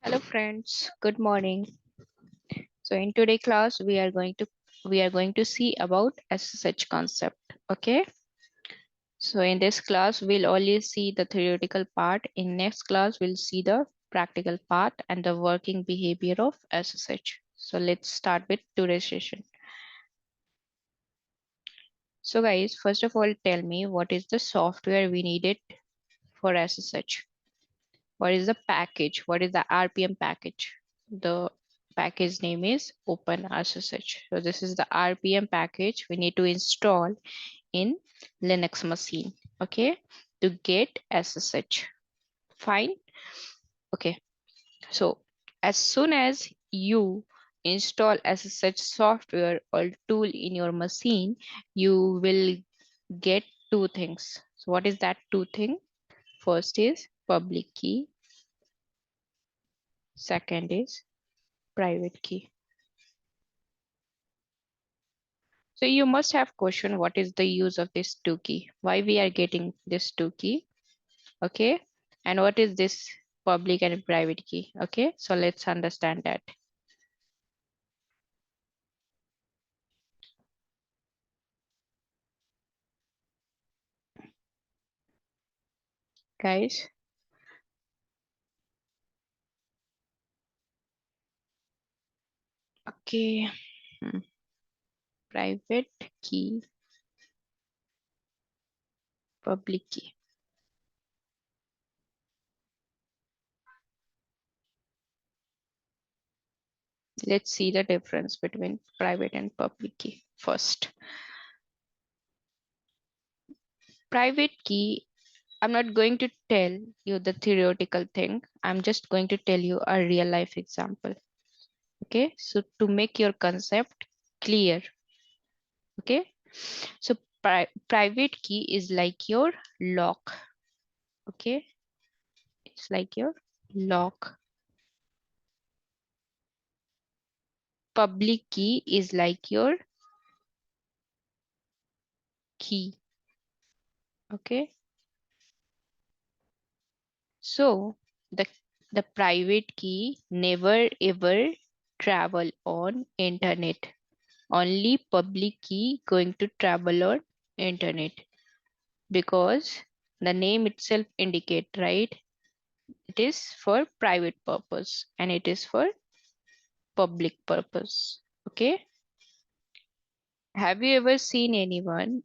Hello friends, good morning. So in today class we are going to see about SSH concept. Okay. So in this class we'll only see the theoretical part. In next class we'll see the practical part and the working behavior of SSH. So let's start with today's session. So guys, first of all tell me what is the software we needed for SSH? What is the package? What is the RPM package? The package name is OpenSSH. So this is the RPM package we need to install in Linux machine. Okay, to get SSH. Fine. Okay. So as soon as you install SSH software or tool in your machine, you will get two things. So what is that two thing? First is public key. Second is private key. So you must have questioned what is the use of this two key, why we are getting this two key, okay? And what is this public and private key, okay? So let's understand that. Guys, okay, private key, public key. Let's see the difference between private and public key first. Private key, I'm not going to tell you the theoretical thing. I'm just going to tell you a real life example. Okay, so to make your concept clear, okay, so private key is like your lock. Okay, it's like your lock. Public key is like your key. Okay, so the the private key never ever travel on internet. Only public key going to travel on internet, because the name itself indicate, right? It is for private purpose and it is for public purpose. Okay. Have you ever seen anyone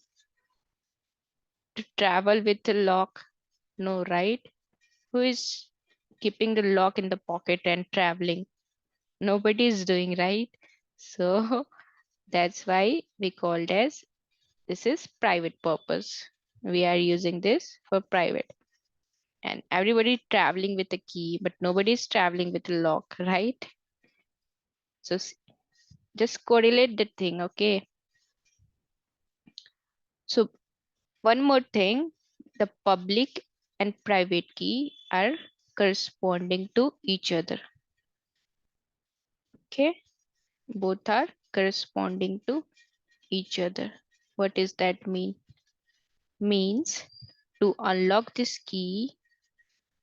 to travel with a lock? No, right? Who is keeping the lock in the pocket and traveling? Nobody is doing, right? So that's why we called as this is private purpose. We are using this for private. And everybody traveling with a key, but nobody is traveling with a lock, right? So just correlate the thing, okay? So one more thing, the public and private key are corresponding to each other. Okay, both are corresponding to each other. What does that mean? Means to unlock this key,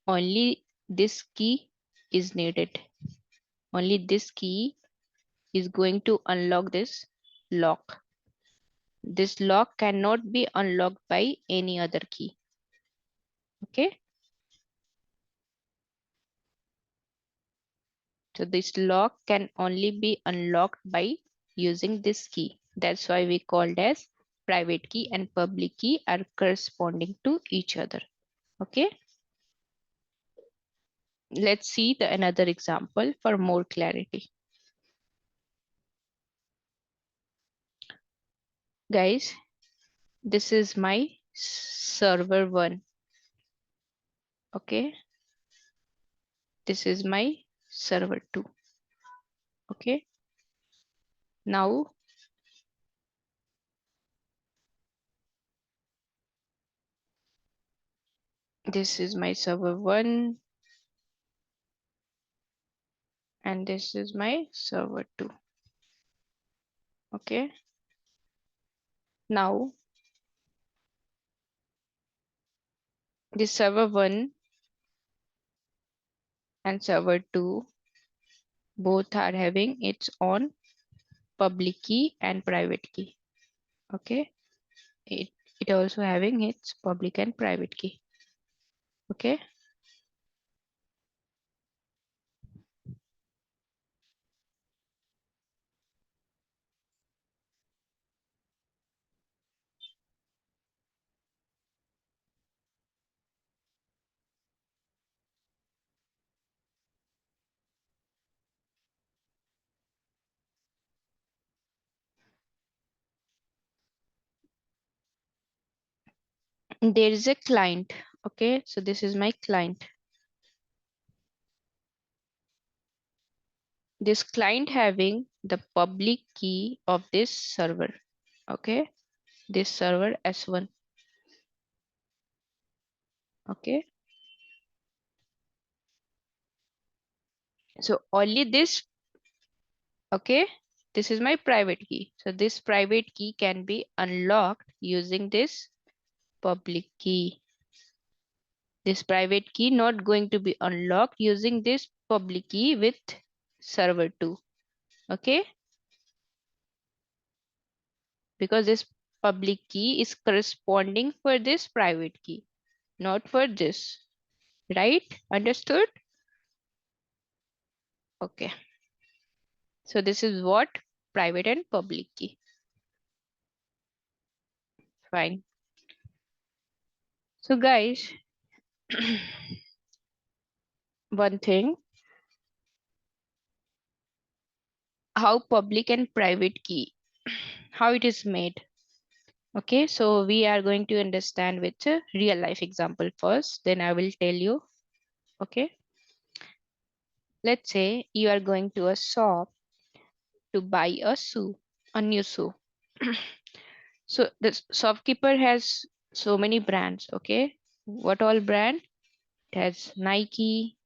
only this key is needed. Only this key is going to unlock this lock. This lock cannot be unlocked by any other key. Okay. So this lock can only be unlocked by using this key. That's why we called as private key and public key are corresponding to each other. Okay. Let's see the another example for more clarity. Guys, this is my server 1. Okay. This is my server 2. Okay. Now this is my server 1 and this is my server 2. Okay. Now this server 1 and server 2 both are having its own public key and private key. Okay, it also having its public and private key. Okay, there is a client. Okay, so this is my client. This client having the public key of this server. Okay, this server S1. Okay, so only this. Okay, this is my private key. So this private key can be unlocked using this public key. This private key not going to be unlocked using this public key with server 2. Okay, because this public key is corresponding for this private key, not for this. Right? Understood? Okay. So this is what private and public key. Fine. So guys, one thing, how public and private key, how it is made. Okay, so we are going to understand with a real life example first, then I will tell you. Okay, let's say you are going to a shop to buy a shoe, a new shoe. So the shopkeeper has so many brands. Okay, what all brand? It has Nike,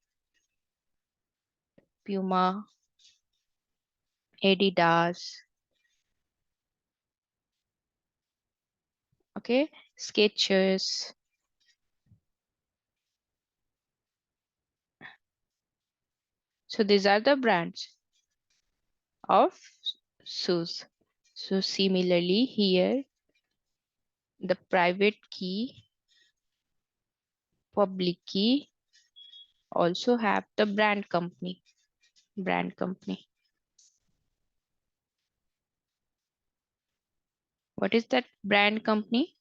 Puma, Adidas, okay, Skechers. So these are the brands of shoes. So similarly here, the private key, public key also have the brand company. Brand company. What is that brand company?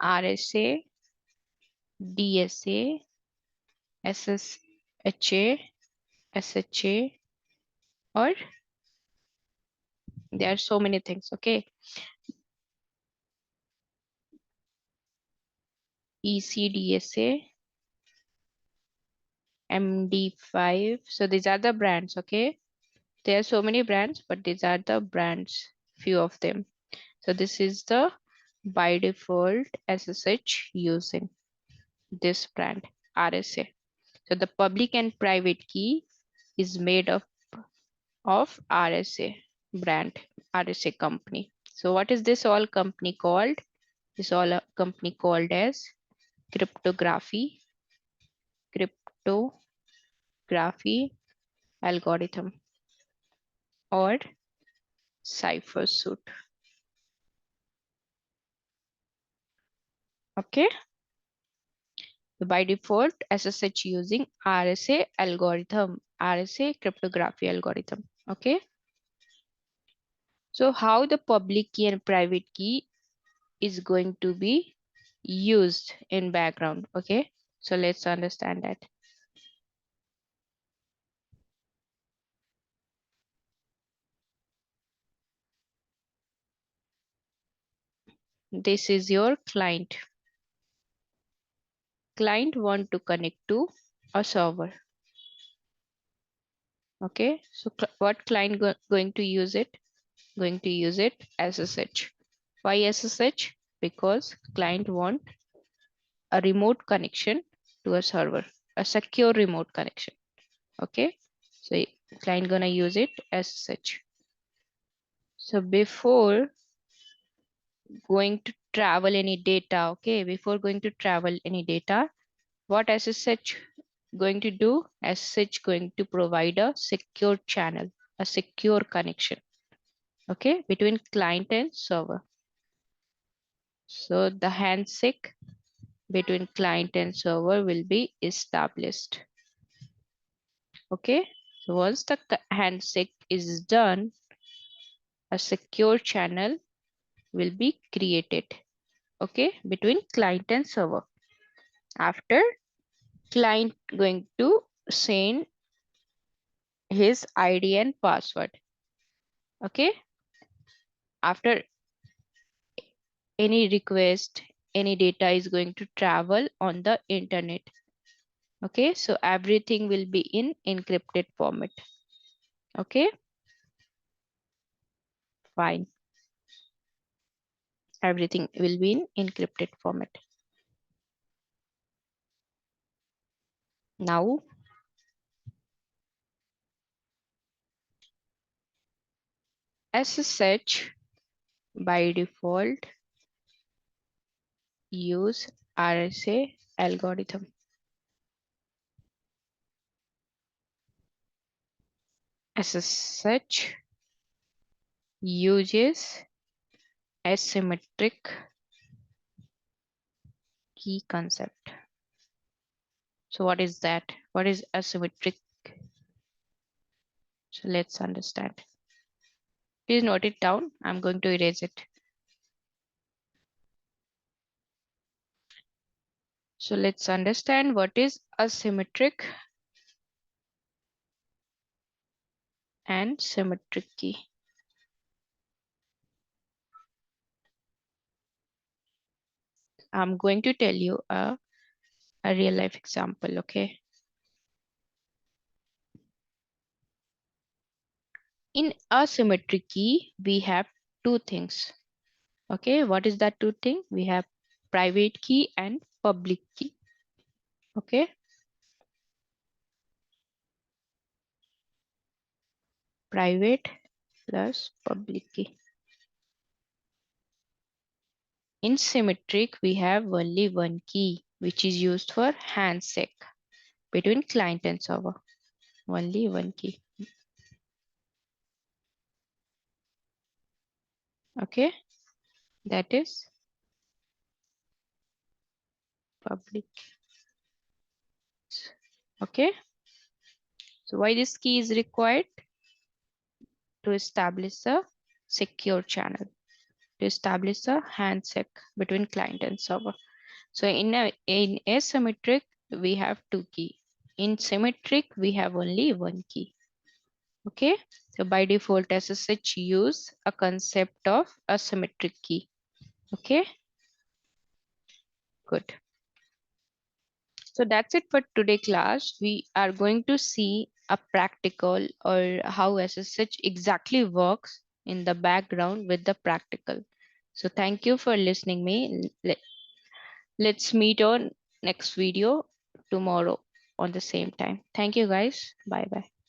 RSA, DSA, SSH, SHA, or there are so many things. Okay, ECDSA, MD5. So these are the brands. Okay, there are so many brands, but these are the brands, few of them. So this is the by default SSH using this brand RSA. So the public and private key is made up of RSA brand, RSA company. So what is this all company called? This all a company called as cryptography, cryptography algorithm or cipher suit. Okay. So by default, SSH using RSA algorithm, RSA cryptography algorithm. Okay. So how the public key and private key is going to be used in background. Okay. So let's understand that. This is your client. Client want to connect to a server. Okay. So what client going to use it? Going to use it SSH. Why SSH? Because client want a remote connection to a server, a secure remote connection. Okay, so client gonna use it as such. So before going to travel any data, okay, before going to travel any data, what SSH going to do? SSH going to provide a secure channel, a secure connection, okay, between client and server. So the handshake between client and server will be established. Okay, so once the handshake is done, a secure channel will be created, okay, between client and server. After, client going to send his ID and password, okay. After any request, any data is going to travel on the internet, okay, so everything will be in encrypted format. Okay, fine, everything will be in encrypted format. Now SSH by default use RSA algorithm. SSH uses asymmetric key concept. So what is that? What is asymmetric? So let's understand. Please note it down. I'm going to erase it. So let's understand what is asymmetric and symmetric key. I'm going to tell you a real life example, okay? In asymmetric key, we have two things. Okay, what is that two thing? We have private key and public key. Okay, private plus public key. In symmetric, we have only one key, which is used for handshake between client and server. Only one key. Okay, that is public. Okay, so why this key is required? To establish a secure channel, to establish a handshake between client and server. So in asymmetric, we have two key. In symmetric, we have only one key. Okay, so by default, SSH use a concept of asymmetric key. Okay, good. So that's it for today class. We are going to see a practical or how SSH exactly works in the background with the practical. So thank you for listening me. Let's meet on next video tomorrow on the same time. Thank you guys. Bye bye.